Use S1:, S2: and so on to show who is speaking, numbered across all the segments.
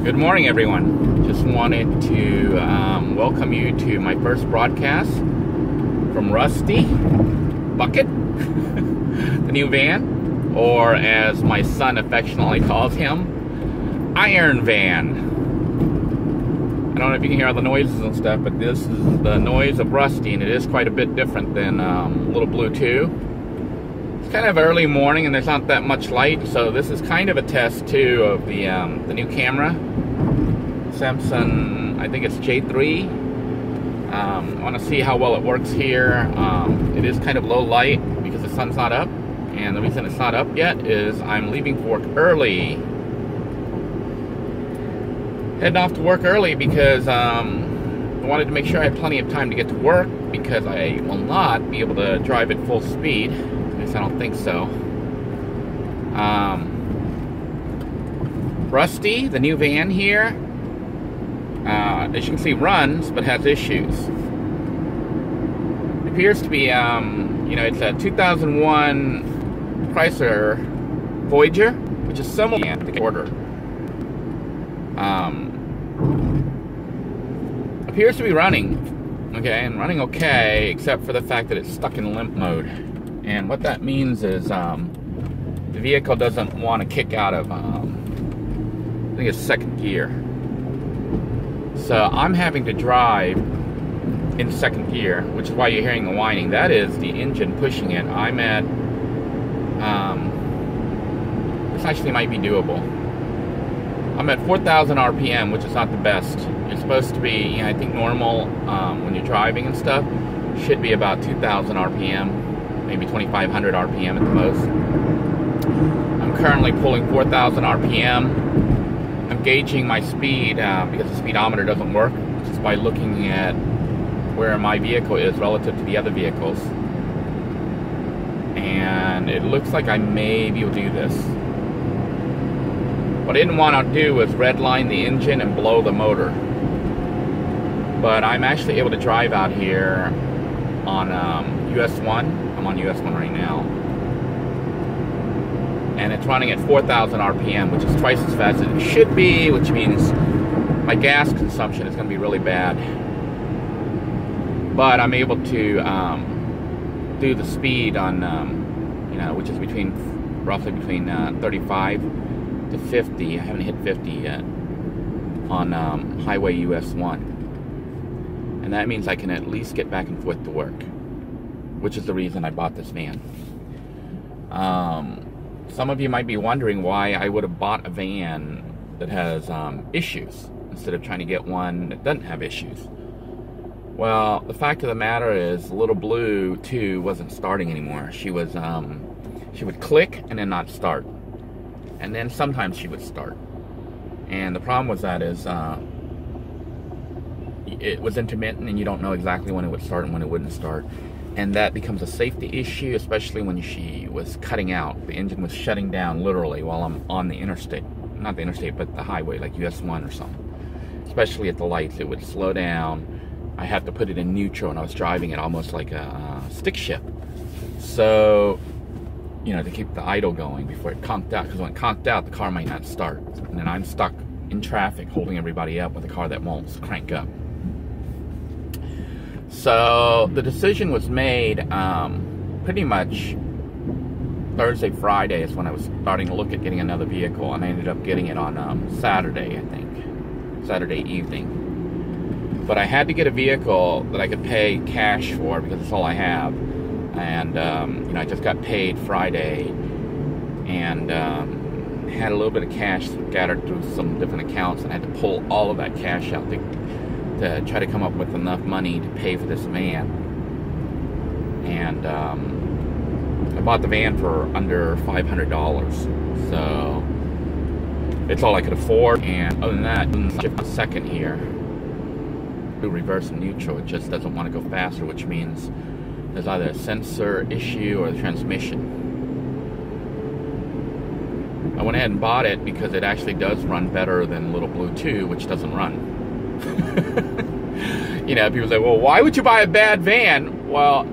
S1: Good morning, everyone. Just wanted to welcome you to my first broadcast from Rusty Bucket, the new van, or as my son affectionately calls him, Iron Van. I don't know if you can hear all the noises and stuff, but this is the noise of Rusty, and it is quite a bit different than Lil Blue II. It's kind of early morning, and there's not that much light, so this is kind of a test too of the new camera. Samsung, I think it's J3. I want to see how well it works here. It is kind of low light because the sun's not up, and the reason it's not up yet is I'm leaving for work early. Heading off to work early because I wanted to make sure I had plenty of time to get to work, because I will not be able to drive at full speed. At least I don't think so. Rusty, the new van here, as you can see, runs but has issues. It appears to be, it's a 2001 Chrysler Voyager, which is somewhat the order. Appears to be running, okay, and running okay, except for the fact that it's stuck in limp mode. And what that means is the vehicle doesn't want to kick out of, I think it's second gear. So I'm having to drive in second gear, which is why you're hearing the whining. That is the engine pushing it. I'm at, this actually might be doable. I'm at 4,000 RPM, which is not the best. It's supposed to be, I think normal when you're driving and stuff, should be about 2,000 RPM, maybe 2,500 RPM at the most. I'm currently pulling 4,000 RPM. I'm gauging my speed because the speedometer doesn't work, just by looking at where my vehicle is relative to the other vehicles. And it looks like I may be able to do this. What I didn't want to do was redline the engine and blow the motor. But I'm actually able to drive out here on US 1. I'm on US 1 right now. And it's running at 4,000 RPM, which is twice as fast as it should be, which means my gas consumption is going to be really bad. But I'm able to do the speed on, which is roughly between 35 to 50. I haven't hit 50 yet on Highway US 1. And that means I can at least get back and forth to work, which is the reason I bought this van. Some of you might be wondering why I would have bought a van that has issues instead of trying to get one that doesn't have issues. Well, the fact of the matter is, Lil Blue II wasn't starting anymore. She would click and then not start, and then sometimes she would start. And the problem with that is it was intermittent, and you don't know exactly when it would start and when it wouldn't start. And that becomes a safety issue, especially when she was cutting out. The engine was shutting down literally while I'm on the interstate. Not the interstate, but the highway, like US 1 or something. Especially at the lights, it would slow down. I had to put it in neutral, and I was driving it almost like a stick shift. So, to keep the idle going before it conked out. Because when it conked out, the car might not start. And then I'm stuck in traffic holding everybody up with a car that won't crank up. So the decision was made pretty much Thursday, Friday is when I was starting to look at getting another vehicle, and I ended up getting it on Saturday, I think, Saturday evening. But I had to get a vehicle that I could pay cash for because that's all I have. And I just got paid Friday, and had a little bit of cash scattered through some different accounts, and I had to pull all of that cash out to try to come up with enough money to pay for this van. And I bought the van for under $500, so it's all I could afford. And other than that, shift second here, do reverse and neutral, it just doesn't want to go faster, which means there's either a sensor issue or the transmission. I went ahead and bought it because it actually does run better than Lil Blue II, which doesn't run. People say, well, why would you buy a bad van? Well,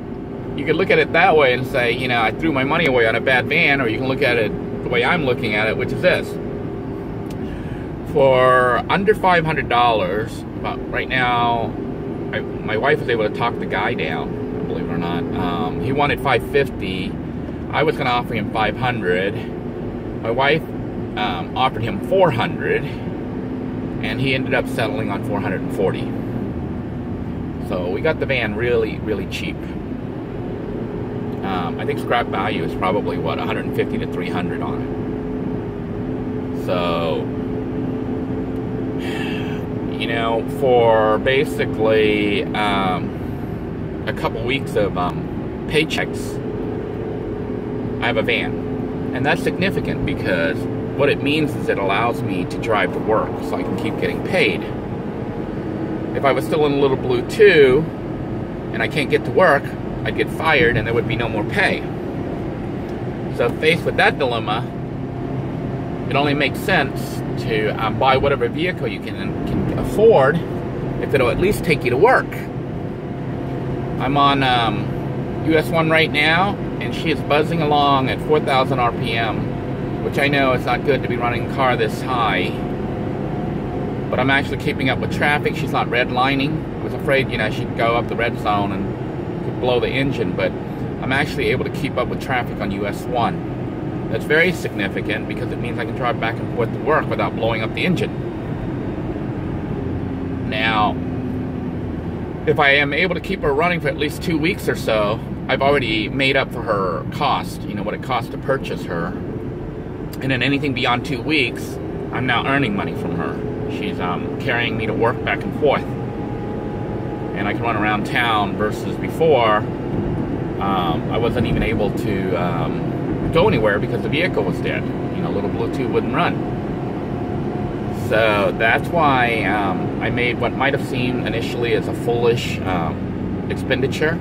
S1: you could look at it that way and say, I threw my money away on a bad van, or you can look at it the way I'm looking at it, which is this. For under $500, about right now, my wife was able to talk the guy down, believe it or not. He wanted $550. I was going to offer him $500. My wife offered him $400, and he ended up settling on $440. So we got the van really, really cheap. I think scrap value is probably what, $150 to $300 on it. So, you know, for basically a couple weeks of paychecks, I have a van. And that's significant because what it means is it allows me to drive to work so I can keep getting paid. If I was still in Lil Blue II and I can't get to work, I'd get fired and there would be no more pay. So faced with that dilemma, it only makes sense to buy whatever vehicle you can afford if it'll at least take you to work. I'm on US 1 right now, and she is buzzing along at 4,000 RPM, which I know is not good to be running a car this high. But I'm actually keeping up with traffic. She's not redlining. I was afraid, you know, she'd go up the red zone and could blow the engine, but I'm actually able to keep up with traffic on US 1. That's very significant because it means I can drive back and forth to work without blowing up the engine. Now, if I am able to keep her running for at least 2 weeks or so, I've already made up for her cost, you know, what it costs to purchase her. And then anything beyond 2 weeks, I'm now earning money from her. She's carrying me to work back and forth. And I can run around town versus before, I wasn't even able to go anywhere because the vehicle was dead. You know, Lil Blue II wouldn't run. So that's why I made what might have seemed initially as a foolish expenditure.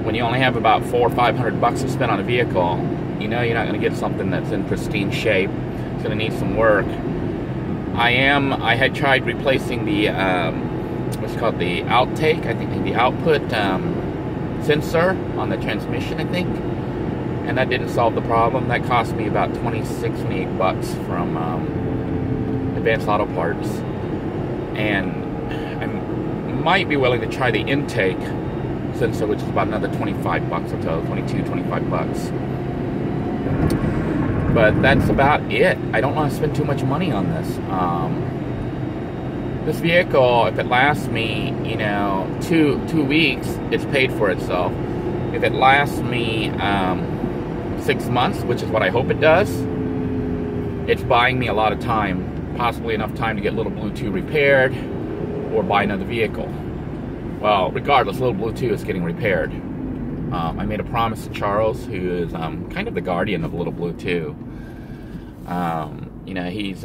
S1: When you only have about $400 or $500 to spend on a vehicle, you know you're not going to get something that's in pristine shape. It's going to need some work. I had tried replacing the what's called the outtake, I think the output sensor on the transmission, I think, and that didn't solve the problem. That cost me about $28 from Advanced Auto Parts, and I might be willing to try the intake sensor, which is about another $25 or so, $25. But that's about it. I don't want to spend too much money on this. This vehicle, if it lasts me, you know, two weeks, it's paid for itself. If it lasts me 6 months, which is what I hope it does, it's buying me a lot of time, possibly enough time to get Lil Blue II repaired or buy another vehicle. Well, regardless, Lil Blue II is getting repaired. I made a promise to Charles, who is kind of the guardian of Lil Blue II. You know, he's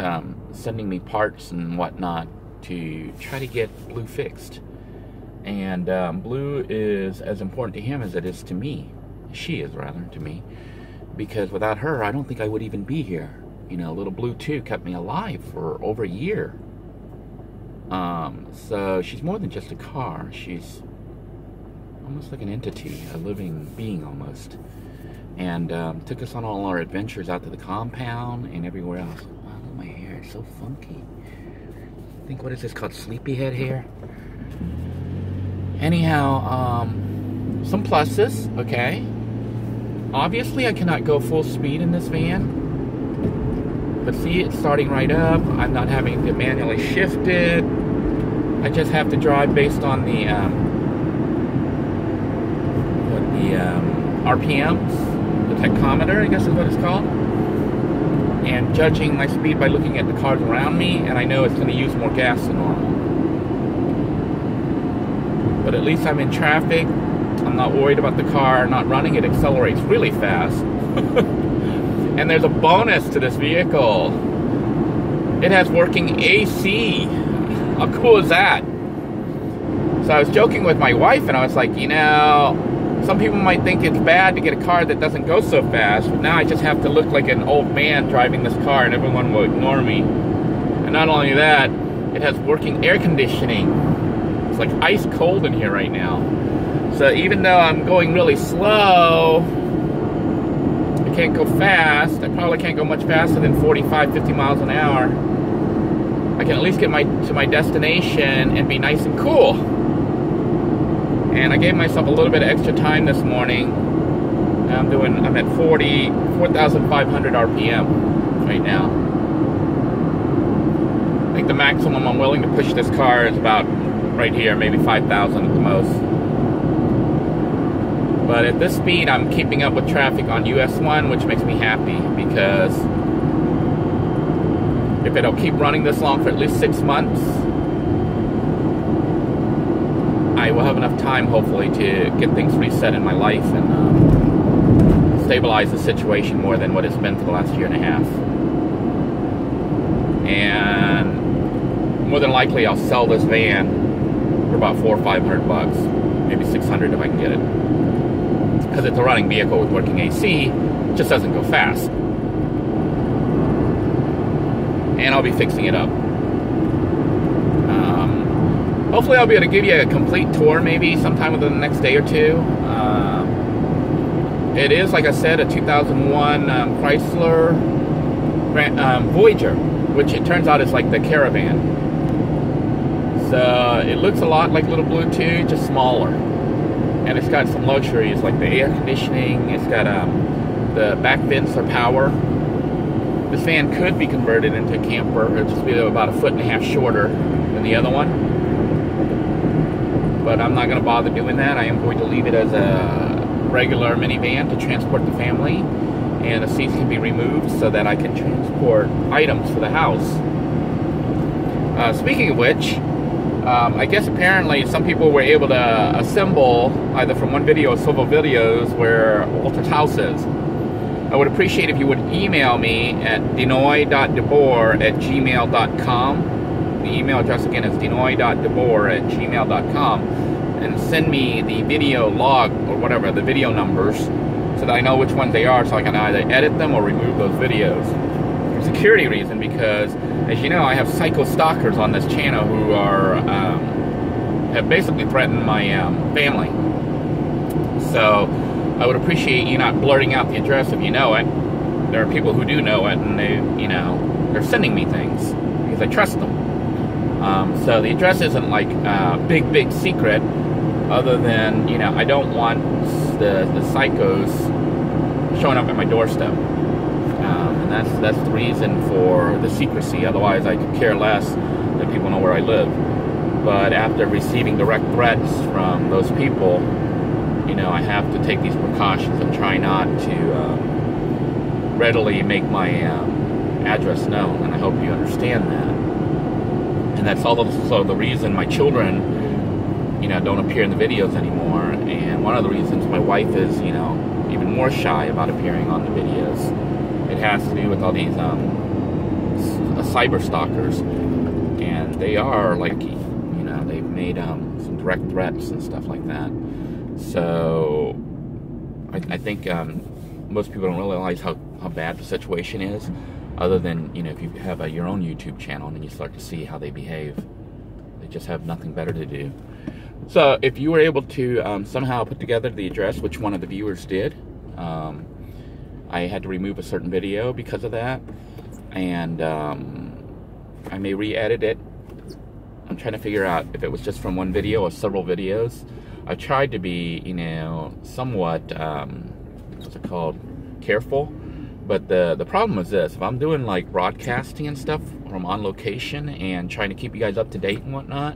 S1: sending me parts and whatnot to try to get Blue fixed. And Blue is as important to him as it is to me. She is, rather, to me. Because without her, I don't think I would even be here. You know, Lil Blue II kept me alive for over a year. So she's more than just a car. She's almost like an entity, a living being almost. And took us on all our adventures out to the compound and everywhere else. Wow, my hair is so funky. I think, what is this called? Sleepyhead hair? Anyhow, some pluses, okay. Obviously, I cannot go full speed in this van. But see, it's starting right up. I'm not having to manually shift it. I just have to drive based on the RPMs, the tachometer, I guess is what it's called. And judging my speed by looking at the cars around me, and I know it's going to use more gas than normal. But at least I'm in traffic. I'm not worried about the car not running. It accelerates really fast. And there's a bonus to this vehicle. It has working AC. How cool is that? So I was joking with my wife, and I was like, you know, some people might think it's bad to get a car that doesn't go so fast, but now I just have to look like an old man driving this car, and everyone will ignore me. And not only that, it has working air conditioning. It's like ice cold in here right now. So even though I'm going really slow, I can't go fast. I probably can't go much faster than 45, 50 miles an hour. I can at least get to my destination and be nice and cool. And I gave myself a little bit of extra time this morning. I'm at 4,500 RPM right now. I think the maximum I'm willing to push this car is about right here, maybe 5,000 at the most. But at this speed, I'm keeping up with traffic on US 1, which makes me happy, because if it'll keep running this long for at least 6 months, I will have enough time, hopefully, to get things reset in my life and stabilize the situation more than what it's been for the last year and a half. And more than likely, I'll sell this van for about $400 or $500, maybe $600 if I can get it. Because it's a running vehicle with working AC, it just doesn't go fast. And I'll be fixing it up. Hopefully I'll be able to give you a complete tour maybe sometime within the next day or two. It is, like I said, a 2001 Chrysler Voyager, which it turns out is like the Caravan. So it looks a lot like Lil Blue II, just smaller. And it's got some luxuries like the air conditioning. It's got the back vents are power. This van could be converted into a camper. It'll just be about 1.5 feet shorter than the other one. But I'm not going to bother doing that. I am going to leave it as a regular minivan to transport the family. And the seats can be removed so that I can transport items for the house. Speaking of which, I guess apparently some people were able to assemble, either from one video or several videos, where Walter's house is. I would appreciate if you would email me at denoy.debor@gmail.com. The email address again is denoy.debor@gmail.com, and send me the video log or whatever, the video numbers, so that I know which ones they are, so I can either edit them or remove those videos. For security reason, because as you know, I have psycho stalkers on this channel who are have basically threatened my family. So I would appreciate you not blurting out the address if you know it. There are people who do know it, and they're sending me things because I trust them. So the address isn't like big secret, other than I don't want the psychos showing up at my doorstep, and that's the reason for the secrecy. Otherwise, I could care less that people know where I live. But after receiving direct threats from those people, I have to take these precautions and try not to readily make my address known, and I hope you understand that. And that's also the reason my children, don't appear in the videos anymore. And one of the reasons my wife is, even more shy about appearing on the videos. It has to do with all these cyber stalkers, and they are like, they've made some direct threats and stuff like that. So I think most people don't realize how bad the situation is, other than, if you have your own YouTube channel and then you start to see how they behave. They just have nothing better to do. So if you were able to somehow put together the address, which one of the viewers did, I had to remove a certain video because of that, and I may re-edit it. I'm trying to figure out if it was just from one video or several videos. I tried to be, somewhat, what's it called, careful. But the problem is this: if I'm doing like broadcasting and stuff from on location and trying to keep you guys up to date and whatnot,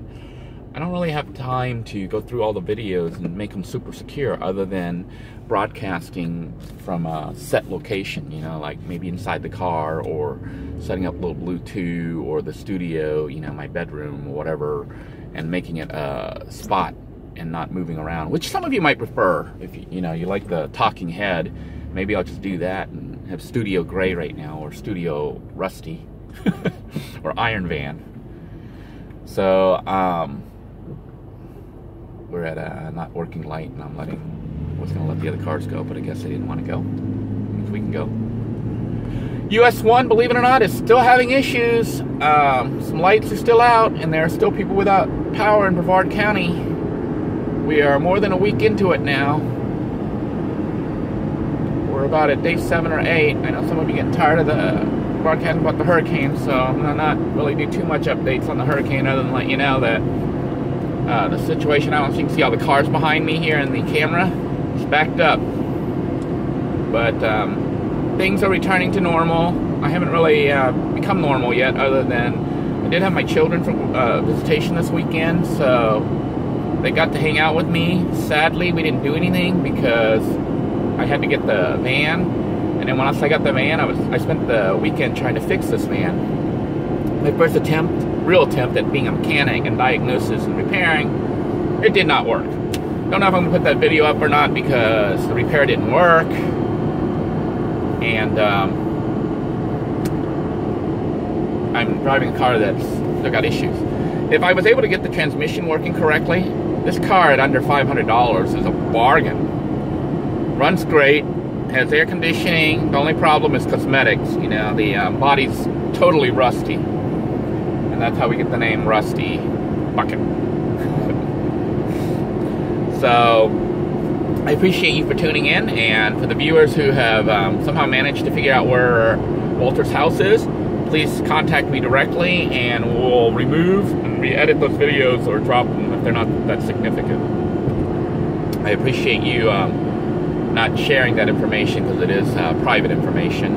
S1: I don't really have time to go through all the videos and make them super secure, other than broadcasting from a set location, like maybe inside the car, or setting up Lil Blue II or the studio, my bedroom or whatever, and making it a spot and not moving around, which some of you might prefer. If you like the talking head, maybe I'll just do that and have Studio Gray right now, or Studio Rusty, or Iron Van. So we're at a not working light, and I was going to let the other cars go, but I guess they didn't want to go. We can go. US 1, believe it or not, is still having issues. Some lights are still out, and there are still people without power in Brevard County. We are more than a week into it now. We're about at day 7 or 8. I know some of you getting tired of the broadcasting about the hurricane, so I'm gonna not really do too much updates on the hurricane other than let you know that the situation. I don't know if you can see all the cars behind me here in the camera. It's backed up, but things are returning to normal. I haven't really become normal yet, other than I did have my children for visitation this weekend, so they got to hang out with me. Sadly, we didn't do anything because I had to get the van, and then once I got the van, I spent the weekend trying to fix this van. My first real attempt at being a mechanic and diagnosis and repairing, it did not work. Don't know if I'm gonna put that video up or not because the repair didn't work, and I'm driving a car that's still got issues. If I was able to get the transmission working correctly, this car at under $500 is a bargain. Runs great, has air conditioning. The only problem is cosmetics. You know, the body's totally rusty, and that's how we get the name Rusty Bucket. So I appreciate you for tuning in, and for the viewers who have somehow managed to figure out where Walter's house is, please contact me directly, and we'll remove and re-edit those videos or drop them if they're not that significant. I appreciate you not sharing that information because it is private information,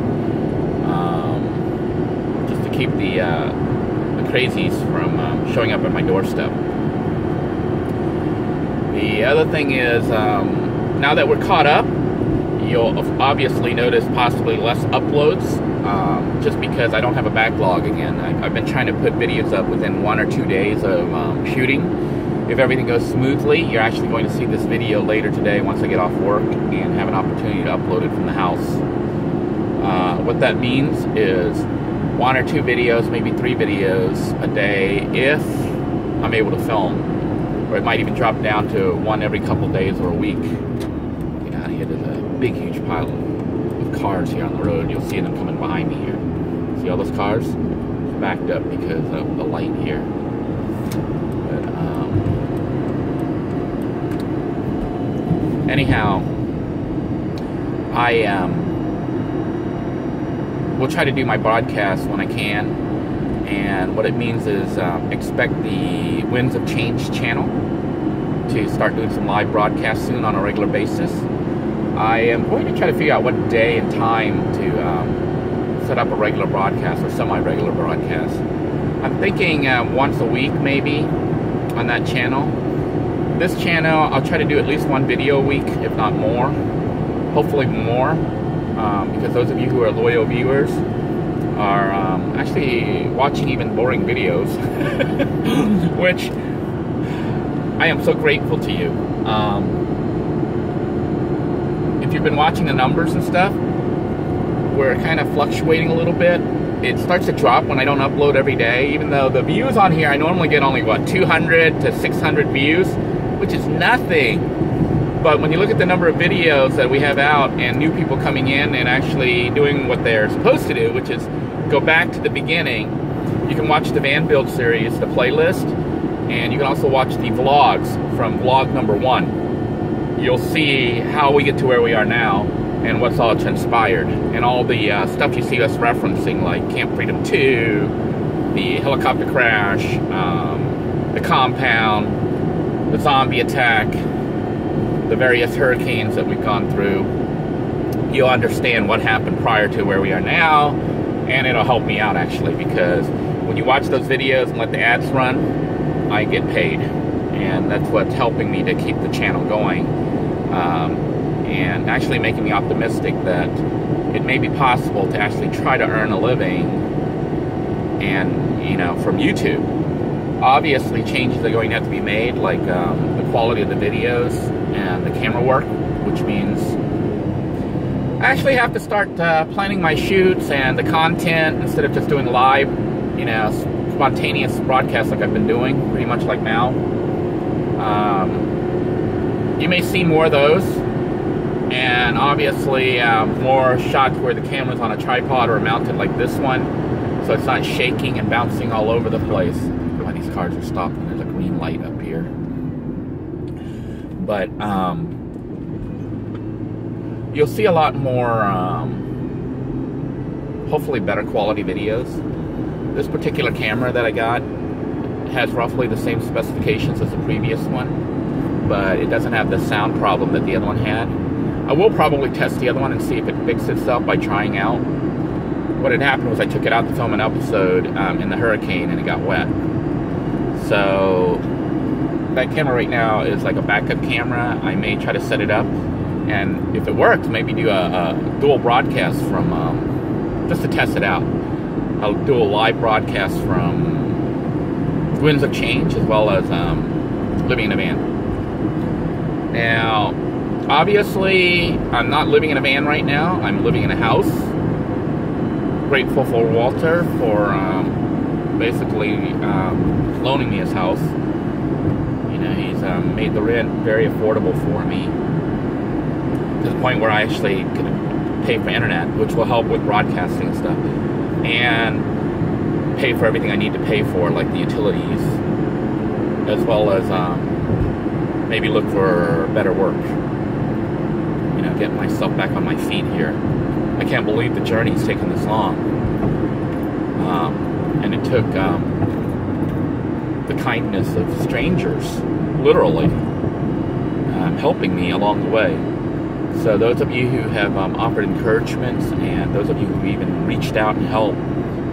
S1: just to keep the crazies from showing up at my doorstep. The other thing is, now that we're caught up, you'll obviously notice possibly less uploads, just because I don't have a backlog again. I've been trying to put videos up within 1 or 2 days of shooting. If everything goes smoothly, you're actually going to see this video later today once I get off work and have an opportunity to upload it from the house. What that means is 1 or 2 videos, maybe 3 videos a day if I'm able to film. Or it might even drop down to 1 every couple days or a week. Get out of here, there's a big huge pile of cars here on the road. You'll see them coming behind me here. See all those cars? It's backed up because of the light here. But, anyhow, I will try to do my broadcast when I can, and what it means is expect the Winds of Change channel to start doing some live broadcasts soon on a regular basis. I am going to try to figure out what day and time to set up a regular broadcast or semi-regular broadcast. I'm thinking once a week maybe on that channel. This channel, I'll try to do at least 1 video a week, if not more. Hopefully more, because those of you who are loyal viewers are actually watching even boring videos, which I am so grateful to you. If you've been watching the numbers and stuff, we're kind of fluctuating a little bit. It starts to drop when I don't upload every day, even though the views on here, I normally get only, what, 200 to 600 views, which is nothing. But when you look at the number of videos that we have out and new people coming in and actually doing what they're supposed to do, which is go back to the beginning, you can watch the van build series, the playlist, and you can also watch the vlogs from vlog number 1. You'll see how we get to where we are now and what's all transpired, and all the stuff you see us referencing, like Camp Freedom 2, the helicopter crash, the compound, the zombie attack, the various hurricanes that we've gone through. You'll understand what happened prior to where we are now, and it'll help me out actually, because when you watch those videos and let the ads run, I get paid, and that's what's helping me to keep the channel going, and actually making me optimistic that it may be possible to actually try to earn a living, and from YouTube. Obviously changes are going to have to be made, like the quality of the videos and the camera work, which means I actually have to start planning my shoots and the content instead of just doing live, spontaneous broadcasts like I've been doing, pretty much like now. You may see more of those, and obviously more shots where the camera's on a tripod or mounted like this one, so it's not shaking and bouncing all over the place. Look at why these cars are stopping. There's a green light up here. But you'll see a lot more, hopefully better quality videos. This particular camera that I got has roughly the same specifications as the previous one, but it doesn't have the sound problem that the other one had. I will probably test the other one and see if it fixed itself by trying out. What had happened was I took it out to film an episode in the hurricane and it got wet. So that camera right now is like a backup camera. I may try to set it up, and if it works, maybe do a dual broadcast from, just to test it out. I'll do a live broadcast from Winds of Change as well as living in a van. Now, obviously, I'm not living in a van right now. I'm living in a house. Grateful for Walter for basically loaning me his house. You know, he's made the rent very affordable for me to the point where I actually could pay for internet, which will help with broadcasting and stuff, and pay for everything I need to pay for, like the utilities, as well as maybe look for better work. You know, get myself back on my feet here. I can't believe the journey's taken this long. And it took the kindness of strangers, literally, helping me along the way. So those of you who have offered encouragements, and those of you who even reached out and helped,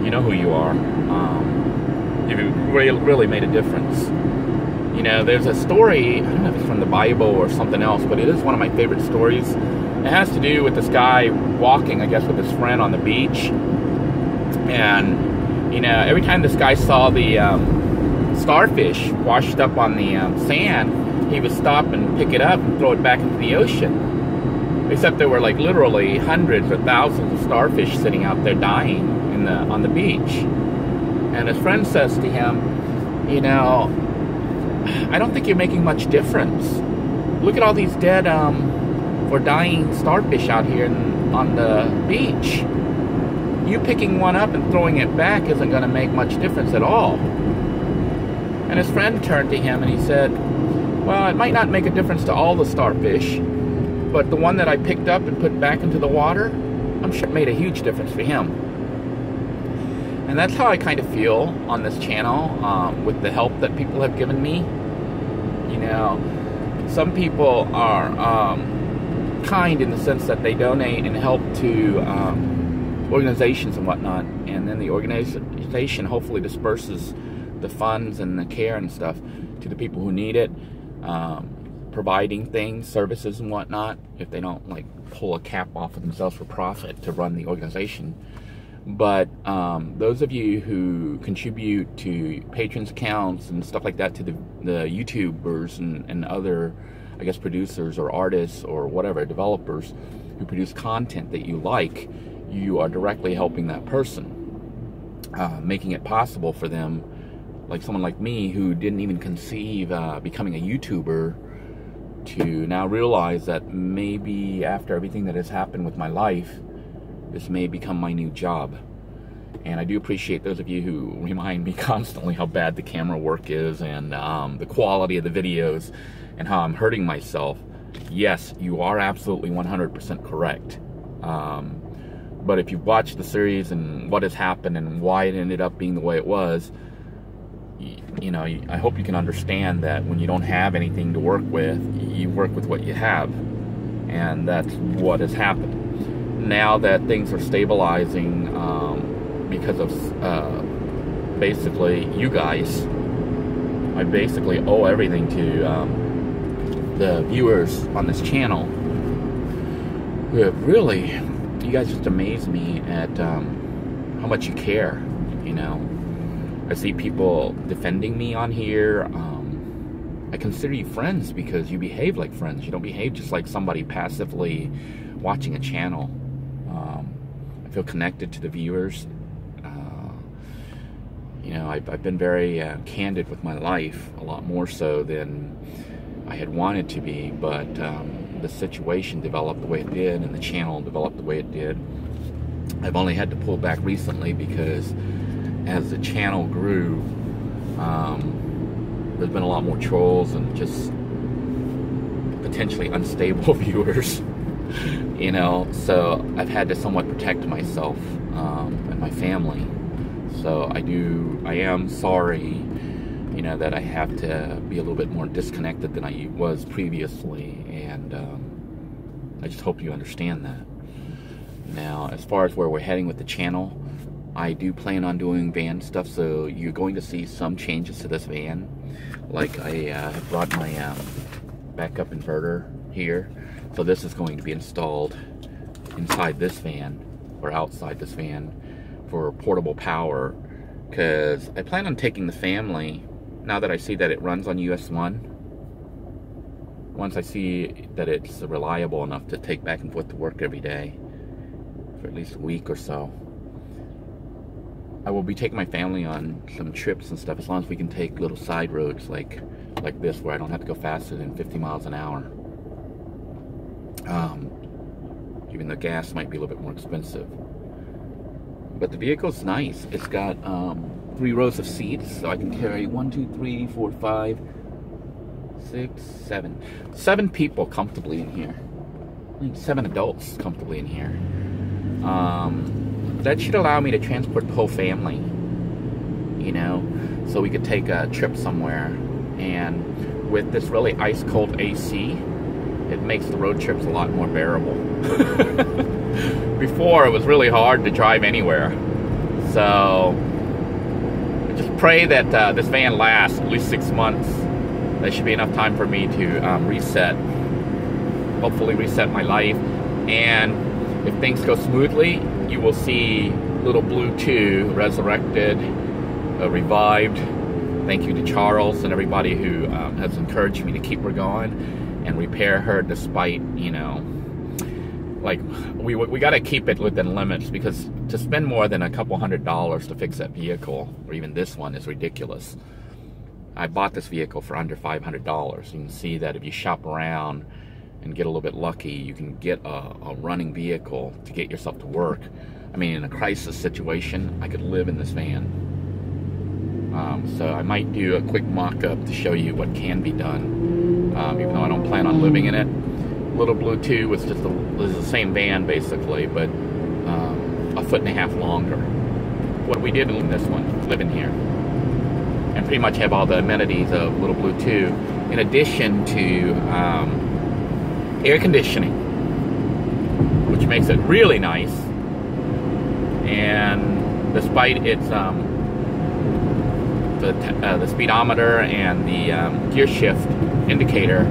S1: you know who you are. You've really made a difference. You know, there's a story, I don't know if it's from the Bible or something else, but it is one of my favorite stories. It has to do with this guy walking, I guess, with his friend on the beach. And, you know, every time this guy saw the starfish washed up on the sand, he would stop and pick it up and throw it back into the ocean. Except there were like literally hundreds or thousands of starfish sitting out there dying on the beach. And his friend says to him, you know, I don't think you're making much difference. Look at all these dead or dying starfish out here on the beach. You picking one up and throwing it back isn't going to make much difference at all. And his friend turned to him and he said, well, it might not make a difference to all the starfish, but the one that I picked up and put back into the water, I'm sure it made a huge difference for him. And that's how I kind of feel on this channel, with the help that people have given me. You know, some people are kind in the sense that they donate and help to organizations and whatnot, and then the organization hopefully disperses the funds and the care and stuff to the people who need it, providing things, services and whatnot, if they don't like pull a cap off of themselves for profit to run the organization. But those of you who contribute to patrons accounts and stuff like that, to the YouTubers and other, I guess, producers or artists or whatever, developers who produce content that you like, you are directly helping that person, making it possible for them, like someone like me who didn't even conceive becoming a YouTuber, to now realize that maybe after everything that has happened with my life, this may become my new job. And I do appreciate those of you who remind me constantly how bad the camera work is, and the quality of the videos, and how I'm hurting myself. Yes, you are absolutely 100% correct. But if you've watched the series and what has happened and why it ended up being the way it was, you know, I hope you can understand that when you don't have anything to work with, you work with what you have. And that's what has happened. Now that things are stabilizing, because of basically you guys, I basically owe everything to the viewers on this channel who have really, you guys just amaze me at how much you care. You know, I see people defending me on here. I consider you friends because you behave like friends. You don't behave just like somebody passively watching a channel. I feel connected to the viewers. You know, I've been very candid with my life, a lot more so than I had wanted to be, but the situation developed the way it did, and the channel developed the way it did. I've only had to pull back recently because as the channel grew, there's been a lot more trolls and just potentially unstable viewers, you know, so I've had to somewhat protect myself. and my family. So I am sorry, you know, that I have to be a little bit more disconnected than I was previously, and I just hope you understand that. Now, as far as where we're heading with the channel, I do plan on doing van stuff, so you're going to see some changes to this van. Like I have brought my backup inverter here, so this is going to be installed inside this van, or outside this van, for portable power, because I plan on taking the family, now that I see that it runs on US1, once I see that it's reliable enough to take back and forth to work every day for at least a week or so, I will be taking my family on some trips and stuff, as long as we can take little side roads like this, where I don't have to go faster than 50 miles an hour. Even the gas might be a little bit more expensive. But the vehicle's nice. It's got 3 rows of seats, so I can carry 1, 2, 3, 4, 5, 6, 7 people comfortably in here. I think 7 adults comfortably in here. That should allow me to transport the whole family, you know, so we could take a trip somewhere. And with this really ice cold AC, it makes the road trips a lot more bearable. Before, it was really hard to drive anywhere. So just pray that this van lasts at least 6 months. That should be enough time for me to reset, hopefully reset my life. And if things go smoothly, you will see Lil Blue II resurrected, revived. Thank you to Charles and everybody who has encouraged me to keep her going and repair her, despite, you know, like, we got to keep it within limits, because to spend more than a couple $100s to fix that vehicle, or even this one, is ridiculous. I bought this vehicle for under $500. You can see that if you shop around and get a little bit lucky, you can get a running vehicle to get yourself to work. I mean, in a crisis situation, I could live in this van. So I might do a quick mock-up to show you what can be done, even though I don't plan on living in it. Lil Blue II was just the same van, basically, but a foot and a half longer. What we did in this one, live in here, and pretty much have all the amenities of Lil Blue II, in addition to air conditioning, which makes it really nice. And despite its the speedometer and the gear shift indicator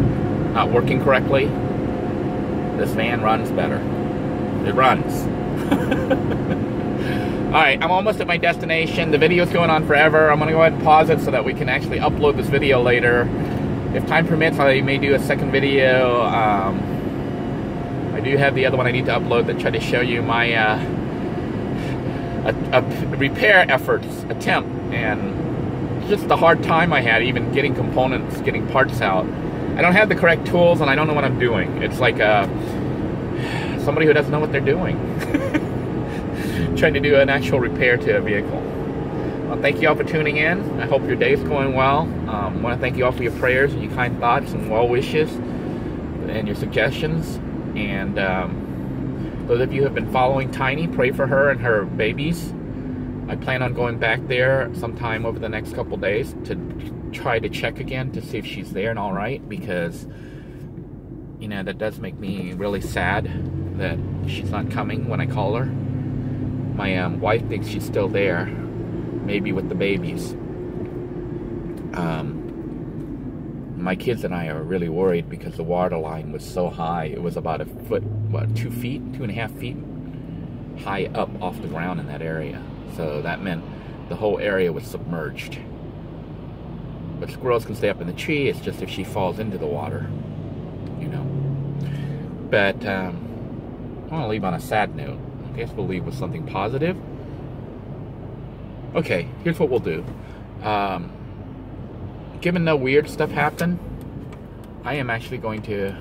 S1: not working correctly, this van runs better. It runs. Alright, I'm almost at my destination. The video's going on forever. I'm going to go ahead and pause it so that we can actually upload this video later. If time permits, I may do a second video. I do have the other one I need to upload that try to show you my repair efforts attempt, and just the hard time I had even getting components, getting parts out. I don't have the correct tools, and I don't know what I'm doing. It's like somebody who doesn't know what they're doing. Trying to do an actual repair to a vehicle. Well, thank you all for tuning in. I hope your day is going well. I want to thank you all for your prayers and your kind thoughts and well wishes and your suggestions. And those of you who have been following Tiny, pray for her and her babies. I plan on going back there sometime over the next couple days to try to check again to see if she's there and all right, because, you know, that does make me really sad that she's not coming when I call her. My wife thinks she's still there, maybe with the babies. My kids and I are really worried because the water line was so high. It was about a foot, what, 2 feet, 2.5 feet high up off the ground in that area. So that meant the whole area was submerged. But squirrels can stay up in the tree. It's just if she falls into the water, you know. But I want to leave on a sad note. I guess we'll leave with something positive. Okay, here's what we'll do. Given no weird stuff happened, I am actually going to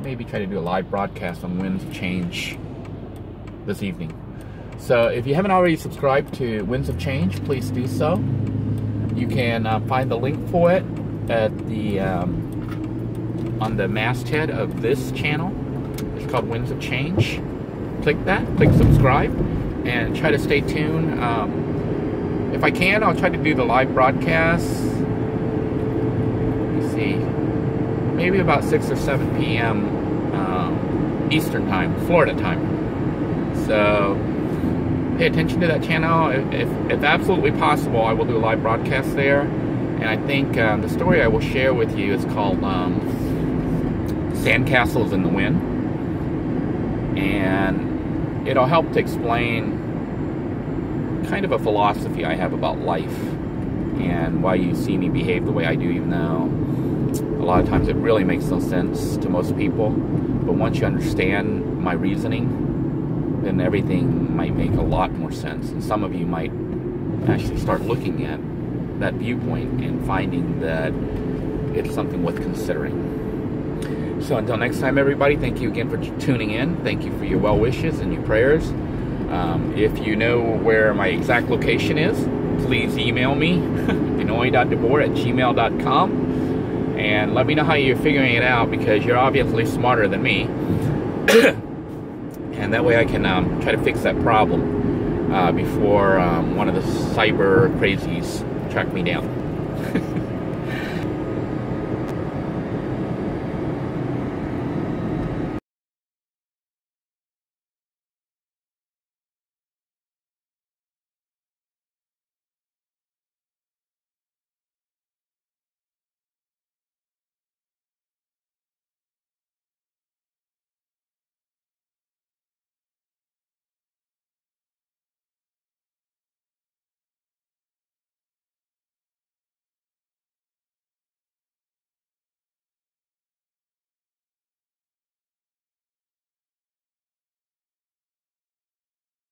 S1: maybe try to do a live broadcast on Winds of Change this evening. So if you haven't already subscribed to Winds of Change, please do so. You can find the link for it at the on the masthead of this channel. It's called Winds of Change. Click that, click subscribe, and try to stay tuned. If I can, I'll try to do the live broadcasts. Let me see, maybe about 6 or 7 p.m. Eastern time, Florida time. So pay attention to that channel. If absolutely possible, I will do a live broadcast there. And I think the story I will share with you is called Sandcastles in the Wind. And it'll help to explain kind of a philosophy I have about life and why you see me behave the way I do, even though a lot of times it really makes no sense to most people. But once you understand my reasoning, then everything might make a lot more sense. And some of you might actually start looking at that viewpoint and finding that it's something worth considering. So until next time, everybody, thank you again for tuning in. Thank you for your well wishes and your prayers. If you know where my exact location is, please email me, denoy.debor@gmail.com. And let me know how you're figuring it out, because you're obviously smarter than me. And that way I can try to fix that problem before one of the cyber crazies track me down.